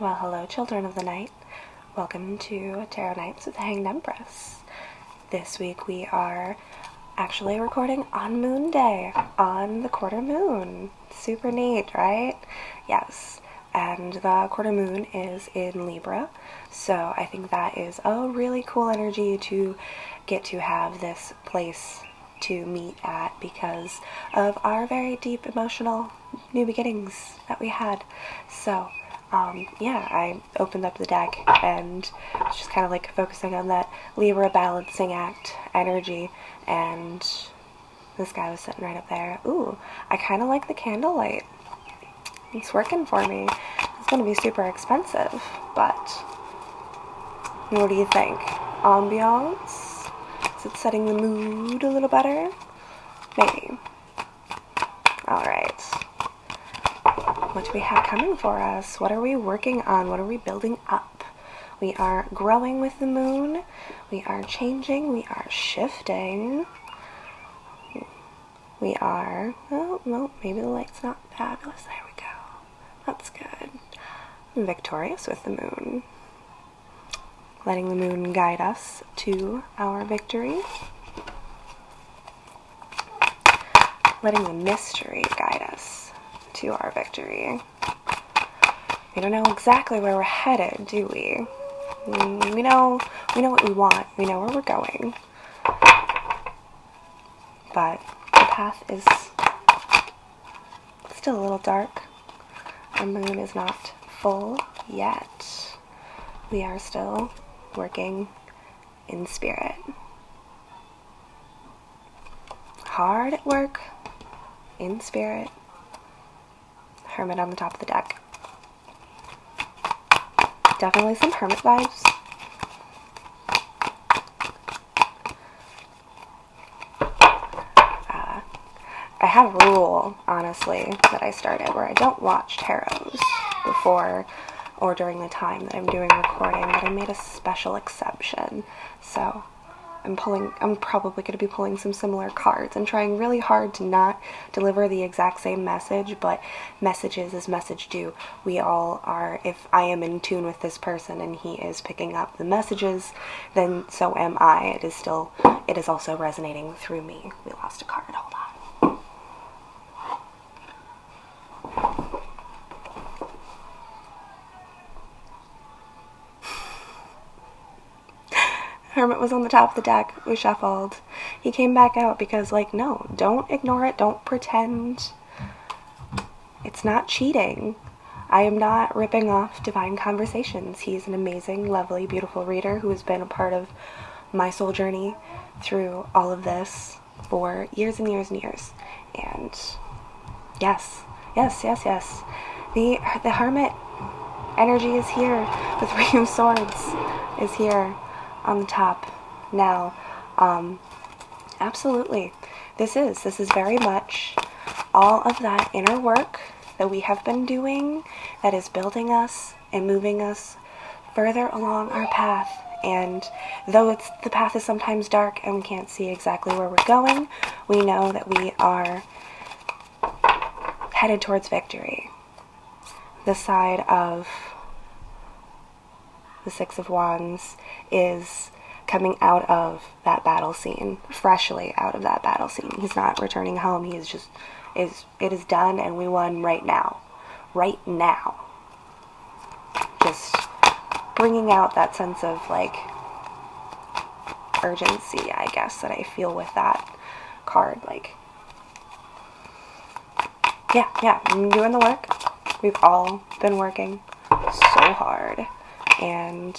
Well, hello, children of the night. Welcome to Tarot Nights with the Hanged Empress. This week we are actually recording on Moon Day, on the quarter moon. Super neat, right? Yes. And the quarter moon is in Libra, so I think that is a really cool energy to get to have this place to meet at because of our very deep emotional new beginnings that we had. So yeah, I opened up the deck and was just kind of like focusing on that Libra balancing act energy, and this guy was sitting right up there. Ooh, I kind of like the candlelight. It's working for me. It's going to be super expensive, but what do you think? Ambiance? Is it setting the mood a little better? Maybe. Alright. What do we have coming for us? What are we working on? What are we building up? We are growing with the moon. We are changing. We are shifting. We are... Oh, no, maybe the light's not fabulous. There we go. That's good. I'm victorious with the moon. Letting the moon guide us to our victory. Letting the mystery guide us to our victory. We don't know exactly where we're headed, do we? We know what we want. We know where we're going. But the path is still a little dark. Our moon is not full yet. We are still working in spirit. Hard at work in spirit. Hermit on the top of the deck. Definitely some hermit vibes. I have a rule, honestly, that I started where I don't watch tarots before or during the time that I'm doing recording, but I made a special exception. So I'm probably going to be pulling some similar cards and trying really hard to not deliver the exact same message, but messages as message do. We all are. If I am in tune with this person and he is picking up the messages, then so am I. It is also resonating through me. We lost a card. Hold on. Hermit was on the top of the deck. We shuffled. He came back out because, like, no, don't ignore it. Don't pretend. It's not cheating. I am not ripping off Divine Conversations. He's an amazing, lovely, beautiful reader who has been a part of my soul journey through all of this for years and years and years. And yes. The Hermit energy is here. The Three of Swords is here on the top now. Absolutely. This is very much all of that inner work that we have been doing that is building us and moving us further along our path. And though the path is sometimes dark and we can't see exactly where we're going, we know that we are headed towards victory. The side of the Six of Wands is coming out of that battle scene, freshly out of that battle scene. He's not returning home. He is just, it is done and we won right now. Right now. Just bringing out that sense of, like, urgency, I guess, that I feel with that card. Like, yeah, I'm doing the work. We've all been working so hard. And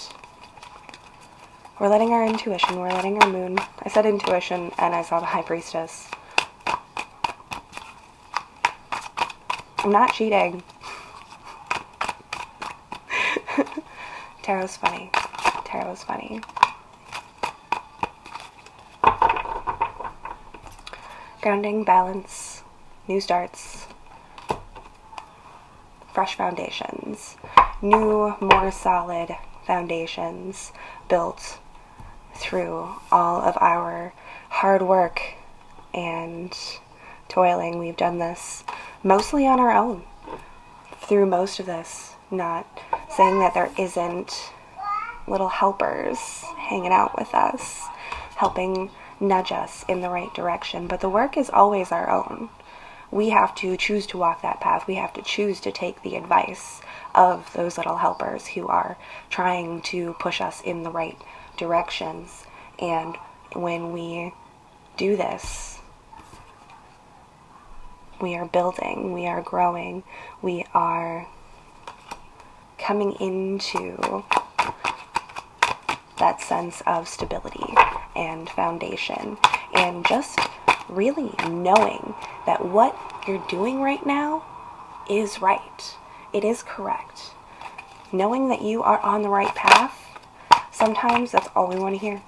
we're letting our intuition, we're letting our moon. I said intuition and I saw the High Priestess. I'm not cheating. Tarot's funny. Tarot's funny. Grounding, balance, new starts, fresh foundations. New, more solid foundations built through all of our hard work and toiling. We've done this mostly on our own through most of this, not saying that there isn't little helpers hanging out with us, helping nudge us in the right direction. But the work is always our own. We have to choose to walk that path. We have to choose to take the advice of those little helpers who are trying to push us in the right directions. And when we do this, we are building, we are growing, we are coming into that sense of stability and foundation, and just really knowing that what you're doing right now is right. It is correct. Knowing that you are on the right path, sometimes that's all we want to hear.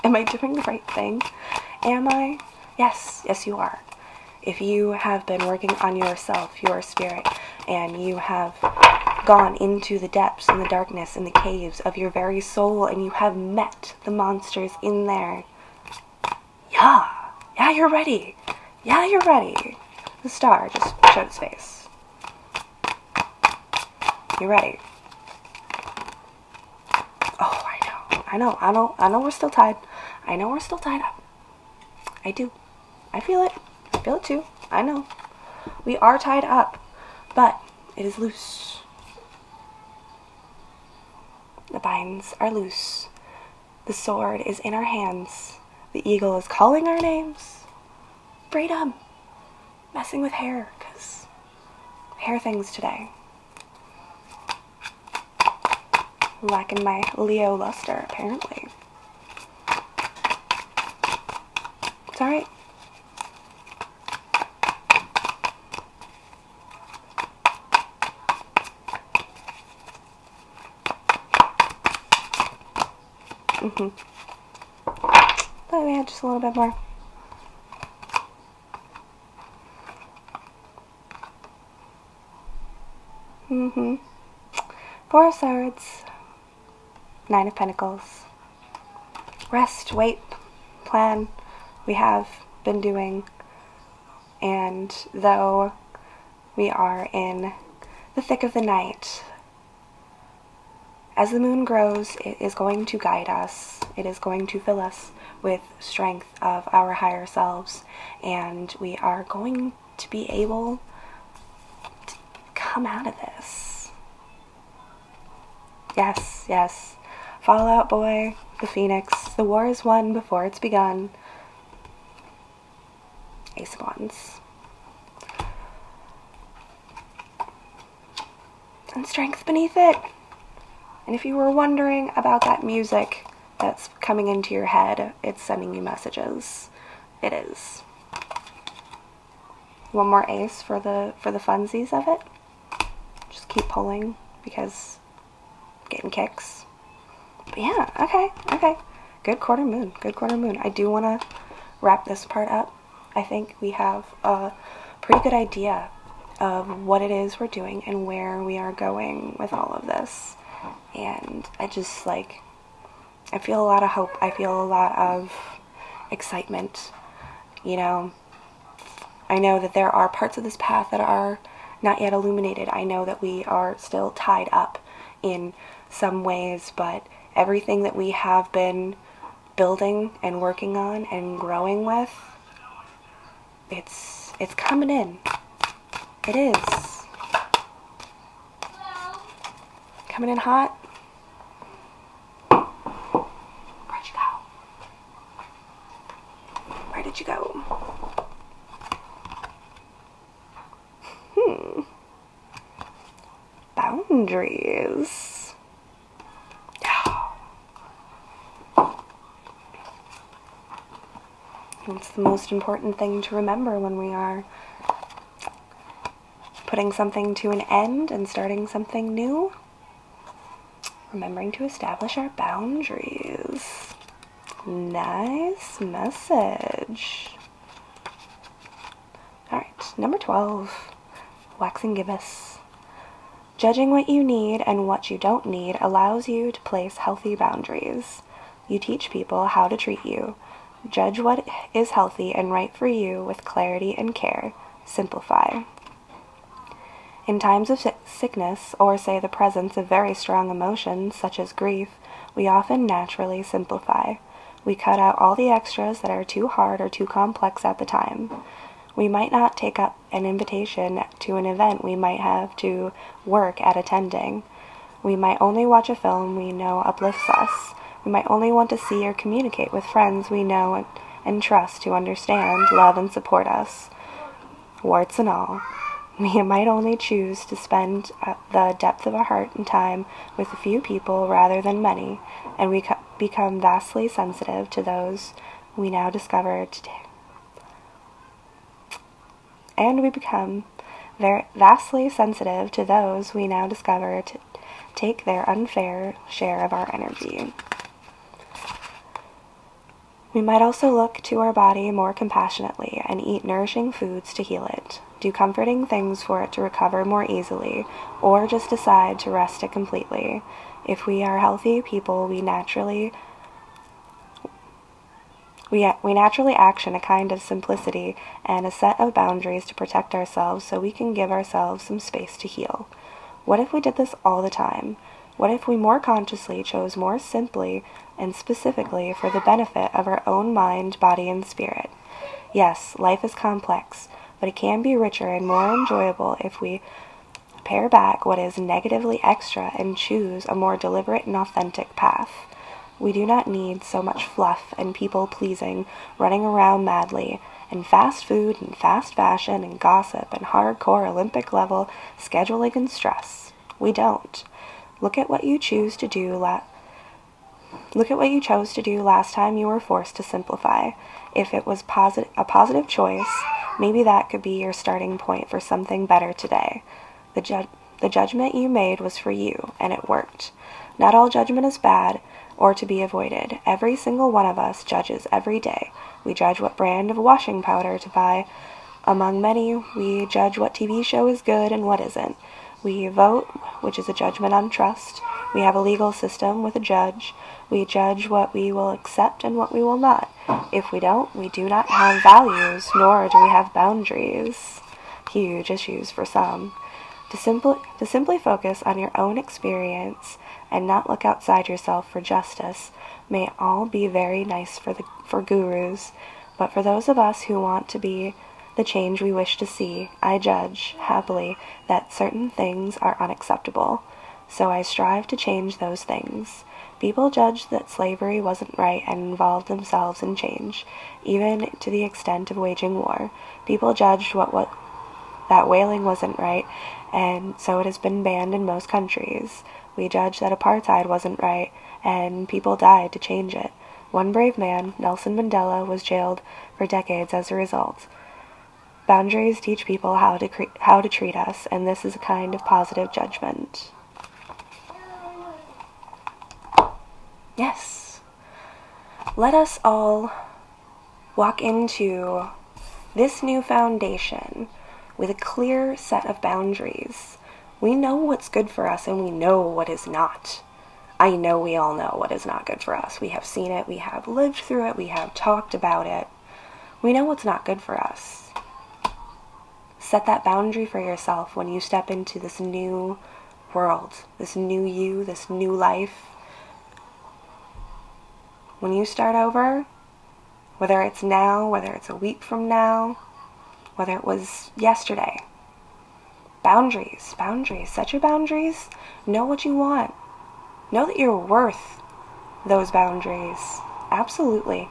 Am I doing the right thing? Am I? Yes, yes you are. If you have been working on yourself, your spirit, and you have gone into the depths and the darkness and the caves of your very soul, and you have met the monsters in there, yeah, you're ready. Yeah, you're ready. The star just showed its face. You're ready. Oh, I know we're still tied. I know we're still tied up. I do. I feel it. I feel it too. I know. We are tied up, but it is loose. The binds are loose. The sword is in our hands. The eagle is calling our names. Freedom. Messing with hair, because hair things today. Lacking my Leo luster, apparently. It's alright. But we had just a little bit more. Four of Swords. Nine of Pentacles. Rest, wait, plan. We have been doing. And though we are in the thick of the night, as the moon grows, it is going to guide us. It is going to fill us with strength of our higher selves. And we are going to be able to come out of this. Yes, yes. Fallout Boy, the Phoenix. The war is won before it's begun. Ace of Wands. And strength beneath it. And if you were wondering about that music that's coming into your head, it's sending you messages. It is. One more ace for the funsies of it. Just keep pulling because I'm getting kicks. But yeah, okay. Good quarter moon. I do want to wrap this part up. I think we have a pretty good idea of what it is we're doing and where we are going with all of this. And I just I feel a lot of hope. I feel a lot of excitement. You know, I know that there are parts of this path that are not yet illuminated. I know that we are still tied up in some ways, but everything that we have been building and working on and growing with, it's coming in. It is. Coming in hot. Where'd you go? Where did you go? Boundaries. It's the most important thing to remember when we are putting something to an end and starting something new. Remembering to establish our boundaries. Nice message. Alright, number 12. Waxing gibbous. Judging what you need and what you don't need allows you to place healthy boundaries. You teach people how to treat you. Judge what is healthy and right for you with clarity and care. Simplify. In times of sickness, or say the presence of very strong emotions, such as grief, we often naturally simplify. We cut out all the extras that are too hard or too complex at the time. We might not take up an invitation to an event we might have to work at attending. We might only watch a film we know uplifts us. We might only want to see or communicate with friends we know and trust to understand, love, and support us. Warts and all. We might only choose to spend the depth of our heart and time with a few people rather than many, and we become vastly sensitive to those we now discover today. And we become vastly sensitive to those we now discover to take their unfair share of our energy. We might also look to our body more compassionately and eat nourishing foods to heal it, do comforting things for it to recover more easily, or just decide to rest it completely. If we are healthy people, we naturally action a kind of simplicity and a set of boundaries to protect ourselves so we can give ourselves some space to heal. What if we did this all the time? What if we more consciously chose more simply and specifically for the benefit of our own mind, body, and spirit? Yes, life is complex, but it can be richer and more enjoyable if we pare back what is negatively extra and choose a more deliberate and authentic path. We do not need so much fluff and people-pleasing running around madly, and fast food and fast fashion and gossip and hardcore Olympic-level scheduling and stress. We don't. Look at what you chose to do last time you were forced to simplify. If it was a positive choice, maybe that could be your starting point for something better today. The judgment you made was for you, and it worked. Not all judgment is bad or to be avoided. Every single one of us judges every day. We judge what brand of washing powder to buy. Among many, we judge what TV show is good and what isn't. We vote, which is a judgment on trust. We have a legal system with a judge. We judge what we will accept and what we will not. If we don't, we do not have values, nor do we have boundaries. Huge issues for some. To simply focus on your own experience and not look outside yourself for justice may all be very nice for gurus, but for those of us who want to be the change we wish to see, I judge, happily, that certain things are unacceptable. So I strive to change those things. People judged that slavery wasn't right and involved themselves in change, even to the extent of waging war. People judged that whaling wasn't right, and so it has been banned in most countries. We judged that apartheid wasn't right, and people died to change it. One brave man, Nelson Mandela, was jailed for decades as a result. Boundaries teach people how to treat us, and this is a kind of positive judgment. Yes. Let us all walk into this new foundation with a clear set of boundaries. We know what's good for us and we know what is not. I know we all know what is not good for us. We have seen it, we have lived through it, we have talked about it. We know what's not good for us. Set that boundary for yourself when you step into this new world, this new you, this new life. When you start over, whether it's now, whether it's a week from now, whether it was yesterday, boundaries, set your boundaries, know what you want. Know that you're worth those boundaries. Absolutely.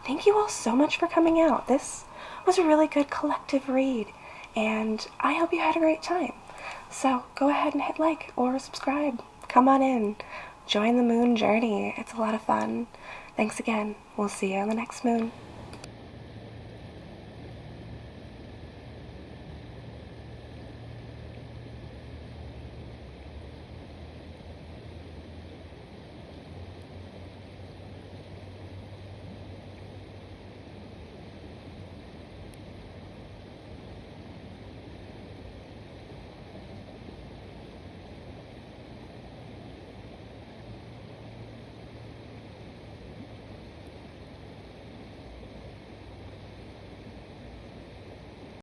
Thank you all so much for coming out. This was a really good collective read, and I hope you had a great time. So go ahead and hit like or subscribe. Come on in. Join the moon journey. It's a lot of fun. Thanks again. We'll see you on the next moon.